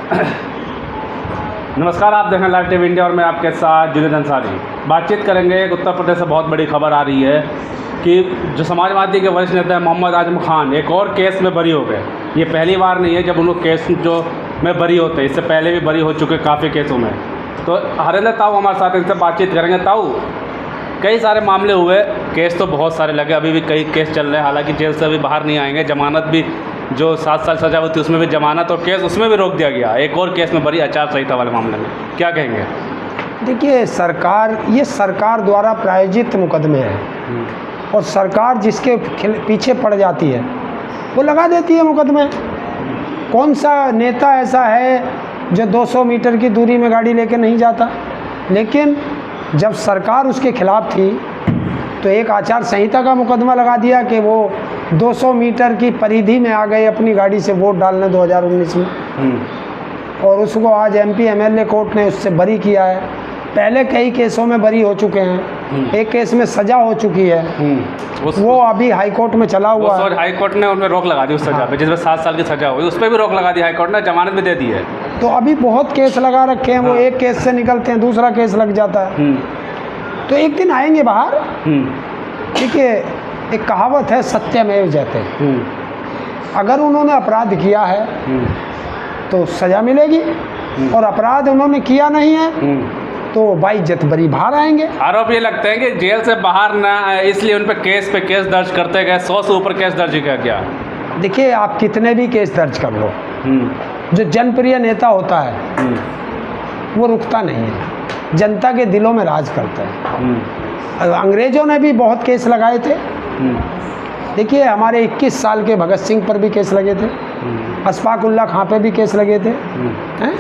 नमस्कार, आप देख रहे हैं लाइव टीवी इंडिया और मैं आपके साथ जुनेद अंसारी। बातचीत करेंगे। उत्तर प्रदेश से बहुत बड़ी खबर आ रही है कि जो समाजवादी के वरिष्ठ नेता मोहम्मद आजम खान एक और केस में बरी हो गए। ये पहली बार नहीं है जब उन लोग केस जो में बरी होते हैं, इससे पहले भी बरी हो चुके काफ़ी केसों में। तो हरेंद्र ताऊ हमारे साथ इनसे बातचीत करेंगे। ताऊ, कई सारे मामले हुए, केस तो बहुत सारे लगे, अभी भी कई केस चल रहे हैं, हालांकि जेल से अभी बाहर नहीं आएंगे। जमानत भी जो 7 साल सजा हुई थी उसमें भी जमानत और केस उसमें भी रोक दिया गया। एक और केस में बरी आचार संहिता वाले मामले में क्या कहेंगे? देखिए, ये सरकार द्वारा प्रायोजित मुकदमे हैं और सरकार जिसके पीछे पड़ जाती है वो लगा देती है मुकदमे। कौन सा नेता ऐसा है जो 200 मीटर की दूरी में गाड़ी लेके नहीं जाता? लेकिन जब सरकार उसके खिलाफ थी तो एक आचार संहिता का मुकदमा लगा दिया कि वो 200 मीटर की परिधि में आ गए अपनी गाड़ी से वोट डालने 2019 में, और उसको आज एमपी एमएलए कोर्ट ने उससे बरी किया है। पहले कई केसों में बरी हो चुके हैं, एक केस में सजा हो चुकी है, वो अभी हाई कोर्ट में चला हुआ है। हाई कोर्ट ने उनमें रोक लगा दी उस सजा पे, जिसमें 7 साल की सजा हुई, उस पर भी रोक लगा दी हाई कोर्ट ने, जमानत भी दे दी है। तो अभी बहुत केस लगा रखे हैं, वो एक केस से निकलते हैं दूसरा केस लग जाता है, तो एक दिन आएंगे बाहर। देखिए, एक कहावत है, सत्यमेव जयते। अगर उन्होंने अपराध किया है तो सजा मिलेगी, और अपराध उन्होंने किया नहीं है तो बाइज्जत बरी बाहर आएंगे। आरोप ये लगते हैं कि जेल से बाहर ना आए, इसलिए उन पर केस पे केस दर्ज करते गए। 100 से ऊपर केस दर्ज किया गया। देखिए, आप कितने भी केस दर्ज कर लो, जो जनप्रिय नेता होता है वो रुकता नहीं है, जनता के दिलों में राज करता है। अंग्रेजों ने भी बहुत केस लगाए थे। देखिए, हमारे 21 साल के भगत सिंह पर भी केस लगे थे, अशफाक उल्लाह खां पे भी केस लगे थे,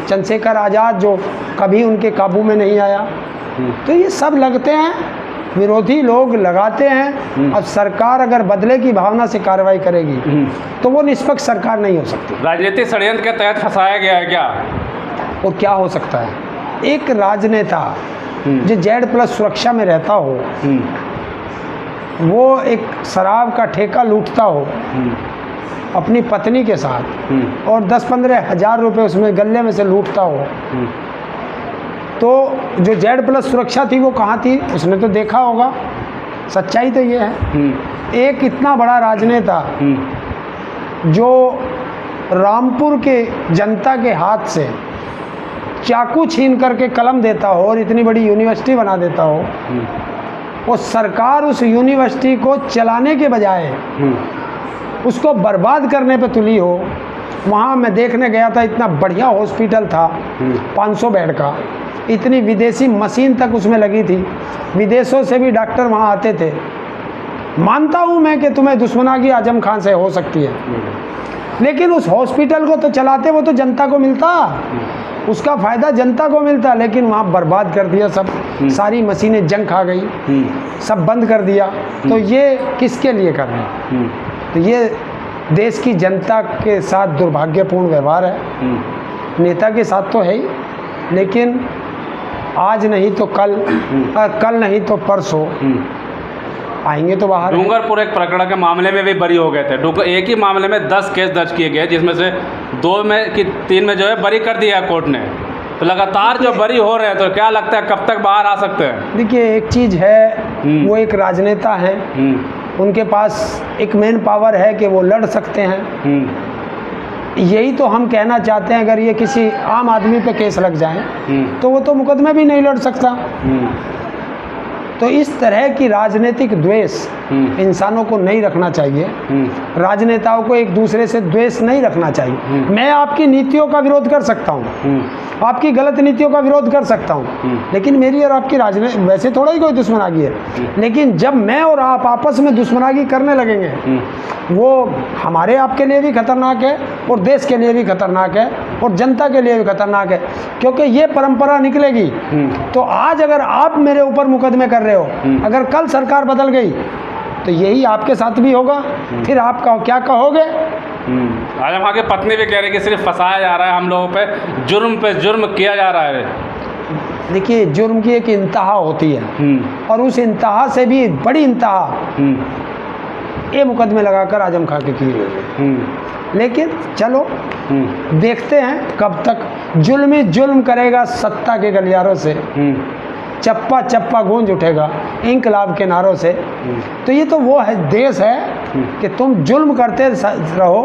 चंद्रशेखर आज़ाद जो कभी उनके काबू में नहीं आया। तो ये सब लगते हैं, विरोधी लोग लगाते हैं। अब सरकार अगर बदले की भावना से कार्रवाई करेगी तो वो निष्पक्ष सरकार नहीं हो सकती। राजनीतिक षड्यंत्र के तहत फंसाया गया है क्या? और क्या हो सकता है? एक राजनेता जो Z+ सुरक्षा में रहता हो, वो एक शराब का ठेका लूटता हो अपनी पत्नी के साथ, और 10-15 हज़ार रुपये उसमें गले में से लूटता हो, तो जो Z+ सुरक्षा थी वो कहाँ थी? उसने तो देखा होगा। सच्चाई तो ये है, एक इतना बड़ा राजनेता जो रामपुर के जनता के हाथ से चाकू छीन करके कलम देता हो और इतनी बड़ी यूनिवर्सिटी बना देता हो, और सरकार उस यूनिवर्सिटी को चलाने के बजाय उसको बर्बाद करने पे तुली हो। वहाँ मैं देखने गया था, इतना बढ़िया हॉस्पिटल था, 500 बेड का, इतनी विदेशी मशीन तक उसमें लगी थी, विदेशों से भी डॉक्टर वहाँ आते थे। मानता हूँ मैं कि तुम्हें दुश्मनागी आजम खान से हो सकती है, लेकिन उस हॉस्पिटल को तो चलाते वो तो जनता को मिलता, उसका फ़ायदा जनता को मिलता, लेकिन वहाँ बर्बाद कर दिया सब। सारी मशीनें जंग खा गई, सब बंद कर दिया। तो ये किसके लिए कर रहे हैं? तो ये देश की जनता के साथ दुर्भाग्यपूर्ण व्यवहार है। नेता के साथ तो है ही, लेकिन आज नहीं तो कल, कल नहीं तो परसों आएंगे तो बाहर। डूंगरपुर एक प्रकरण के मामले में भी बरी हो गए थे। एक ही मामले में 10 केस दर्ज किए गए, जिसमें से 2 में कि 3 में जो है बरी कर दिया कोर्ट ने। तो लगातार जो बरी हो रहे हैं, तो क्या लगता है कब तक बाहर आ सकते हैं? देखिए, एक चीज़ है, वो एक राजनेता हैं, उनके पास एक मेन पावर है कि वो लड़ सकते हैं। यही तो हम कहना चाहते हैं, अगर ये किसी आम आदमी पे केस लग जाए तो वो तो मुकदमे भी नहीं लड़ सकता। तो इस तरह की राजनीतिक द्वेष इंसानों को नहीं रखना चाहिए। राजनेताओं को एक दूसरे से द्वेष नहीं रखना चाहिए। मैं आपकी नीतियों का विरोध कर सकता हूँ, आपकी गलत नीतियों का विरोध कर सकता हूँ, लेकिन मेरी और आपकी राजनीति वैसे थोड़ा ही कोई दुश्मनागी है। लेकिन जब मैं और आप आपस में दुश्मनागी करने लगेंगे, वो हमारे आपके लिए भी खतरनाक है, और देश के लिए भी खतरनाक है, और जनता के लिए भी खतरनाक है। क्योंकि ये परंपरा निकलेगी तो आज अगर आप मेरे ऊपर मुकदमे कर रहे हो, अगर कल सरकार बदल गई तो यही आपके साथ भी होगा। फिर आप क्या कहोगे? आजम खान की पत्नी भी कह रही कि सिर्फ फंसाया जा रहा है, हम लोगों पे जुर्म किया जा रहा है। देखिए, जुर्म की एक इंतहा होती है, और उस इंतहा से भी बड़ी इंतहा ये मुकदमे लगाकर आजम खान के किए। लेकिन चलो देखते हैं कब तक जुल्म ही जुल्म करेगा सत्ता के गलियारों से, चप्पा चप्पा गूंज उठेगा इंकलाब के नारों से। तो ये तो वो है देश है कि तुम जुल्म करते रहो,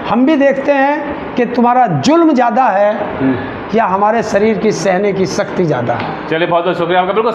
हम भी देखते हैं कि तुम्हारा जुल्म ज़्यादा है या हमारे शरीर की सहने की शक्ति ज़्यादा है। चलिए बहुत बहुत शुक्रिया आपका। बिल्कुल